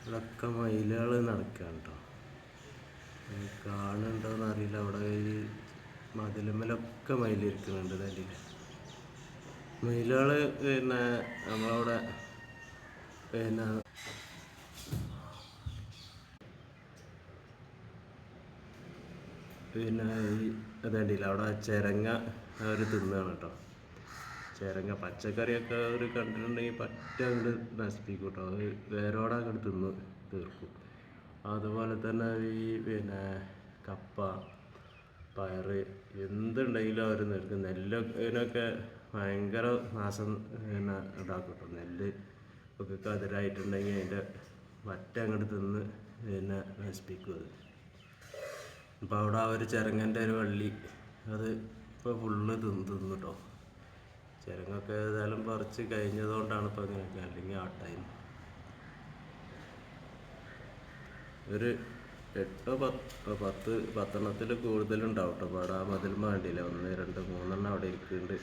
ഇവിടെയൊക്കെ മയിലുകൾ നടക്കുകയാണ് കേട്ടോ. കാണുന്നുണ്ടോയെന്ന് അറിയില്ല. അവിടെ ഈ മതിലുമ്മലൊക്കെ മയിലിരിക്കുന്നുണ്ട്. തല്ലിൽ മയിലുകൾ പിന്നെ നമ്മളവിടെ പിന്നെ ഈ അതേണ്ടില്ല അവിടെ ചിരങ്ങ അവർ തിന്നുകയാണ് കേട്ടോ. ചിരങ്ങ പച്ചക്കറിയൊക്കെ അവർ കണ്ടിട്ടുണ്ടെങ്കിൽ പറ്റ അങ്ങോട്ട് നശിപ്പിക്കും കേട്ടോ. അത് വേരോടെ അങ്ങോട്ട് തിന്ന് തീർക്കും. അതുപോലെ തന്നെ ഈ പിന്നെ കപ്പ, പയറ് എന്തുണ്ടെങ്കിലും അവർ നിൽക്കും. നെല്ലൊക്കെ ഭയങ്കര നാശം പിന്നെ ഉണ്ടാക്കും കേട്ടോ. നെല്ല് ഒക്കെ കതിരായിട്ടുണ്ടെങ്കിൽ അതിൻ്റെ പറ്റ അങ്ങോട്ട് തിന്ന് പിന്നെ നശിപ്പിക്കും അത്. അപ്പോൾ അവിടെ ആ ഒരു ചിരങ്ങൻ്റെ ഒരു വള്ളി അത് ഇപ്പോൾ ഫുള്ള് തിന്നു കേട്ടോ. ചിരങ്ങൊക്കെ ഏതായാലും പറിച്ച് കഴിഞ്ഞതുകൊണ്ടാണ് ഇപ്പോൾ അങ്ങനെയൊക്കെ, അല്ലെങ്കിൽ ആ ടൈം ഒരു 10-10 കൂടുതലുണ്ടാവും കേട്ടോ. അപ്പോൾ അവിടെ ആ മതിൽമ കണ്ടില്ല, 1 2 3 അവിടെ ഇരിക്കുന്നുണ്ട്.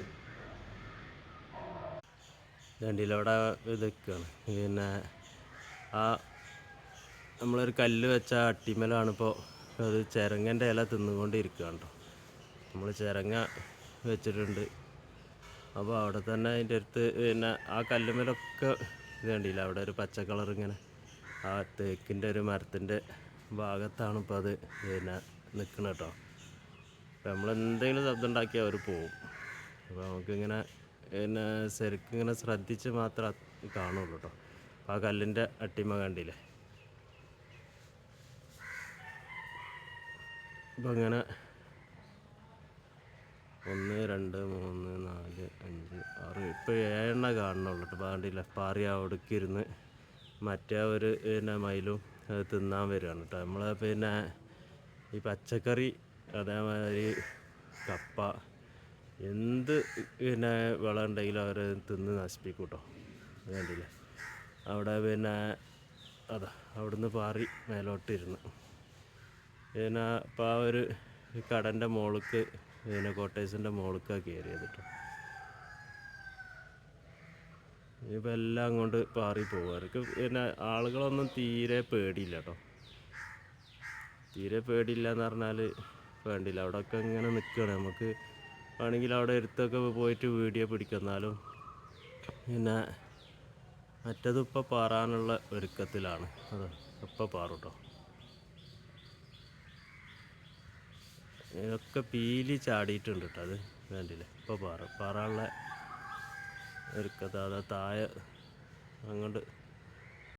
കണ്ടില്ല അവിടെ ഇതൊക്കെയാണ് പിന്നെ ആ നമ്മളൊരു കല്ല് വെച്ച അട്ടിമേലാണിപ്പോൾ അത് ചിരങ്ങൻ്റെ ഇല തിന്നുകൊണ്ടിരിക്കുകയാണ് കേട്ടോ. നമ്മൾ ചിരങ്ങ വെച്ചിട്ടുണ്ട്. അപ്പോൾ അവിടെ തന്നെ അതിൻ്റെ അടുത്ത് പിന്നെ ആ കല്ലുമേലൊക്കെ ഇത് കണ്ടില്ല, അവിടെ ഒരു പച്ച കളർ ഇങ്ങനെ ആ തേക്കിൻ്റെ ഒരു മരത്തിൻ്റെ ഭാഗത്താണ് ഇപ്പോൾ അത് പിന്നെ നിൽക്കുന്നത് കേട്ടോ. അപ്പോൾ നമ്മളെന്തെങ്കിലും ശബ്ദം ഉണ്ടാക്കിയാൽ അവർ പോവും. അപ്പോൾ നമുക്കിങ്ങനെ പിന്നെ ശരിക്കും ഇങ്ങനെ ശ്രദ്ധിച്ച് മാത്രം കാണുള്ളൂ കേട്ടോ. ആ കല്ലിൻ്റെ അട്ടിമ കണ്ടില്ലേ. അപ്പോൾ അങ്ങനെ 1 2 3 4 5 6 ഇപ്പോൾ 7 കാണുന്നുള്ളൂ കേട്ടോ. കണ്ടില്ല, പാറി അവിടേക്ക് ഇരുന്ന് മറ്റേ ഒരു പിന്നെ മയിലും അത് തിന്നാൻ വരികയാണ് കേട്ടോ. നമ്മൾ പിന്നെ ഈ പച്ചക്കറി അതേമാതിരി കപ്പ എന്ത് പിന്നെ വിള ഉണ്ടെങ്കിലും അവർ തിന്ന് നശിപ്പിക്കും കേട്ടോ. വേണ്ടില്ല അവിടെ പിന്നെ അവിടുന്ന് പാറി മേലോട്ടിരുന്നു പിന്നെ അപ്പോൾ ആ ഒരു കടൻ്റെ മുകൾക്ക് പിന്നെ കോട്ടേഴ്സിൻ്റെ മുകൾക്കാണ് കയറിയത് കേട്ടോ. ഇപ്പോൾ എല്ലാം അങ്ങോട്ട് പാറി പോകും. അവർക്ക് പിന്നെ ആളുകളൊന്നും തീരെ പേടിയില്ല കേട്ടോ. തീരെ പേടിയില്ല എന്ന് പറഞ്ഞാൽ വേണ്ടില്ല, അവിടെയൊക്കെ ഇങ്ങനെ നിൽക്കുകയാണ്. നമുക്ക് വേണമെങ്കിൽ അവിടെ അടുത്തൊക്കെ പോയിട്ട് വീഡിയോ പിടിക്കുന്നാലും പിന്നെ മറ്റത് ഇപ്പോൾ പാറാനുള്ള ഒരുക്കത്തിലാണ്. ഇപ്പോൾ പാറും കേട്ടോ. ഇതൊക്കെ പീലി ചാടിയിട്ടുണ്ട് കേട്ടോ. അത് വേണ്ടില്ല, ഇപ്പോൾ പാറാനുള്ള ഒരുക്കത്ത്. താഴെ അങ്ങോട്ട്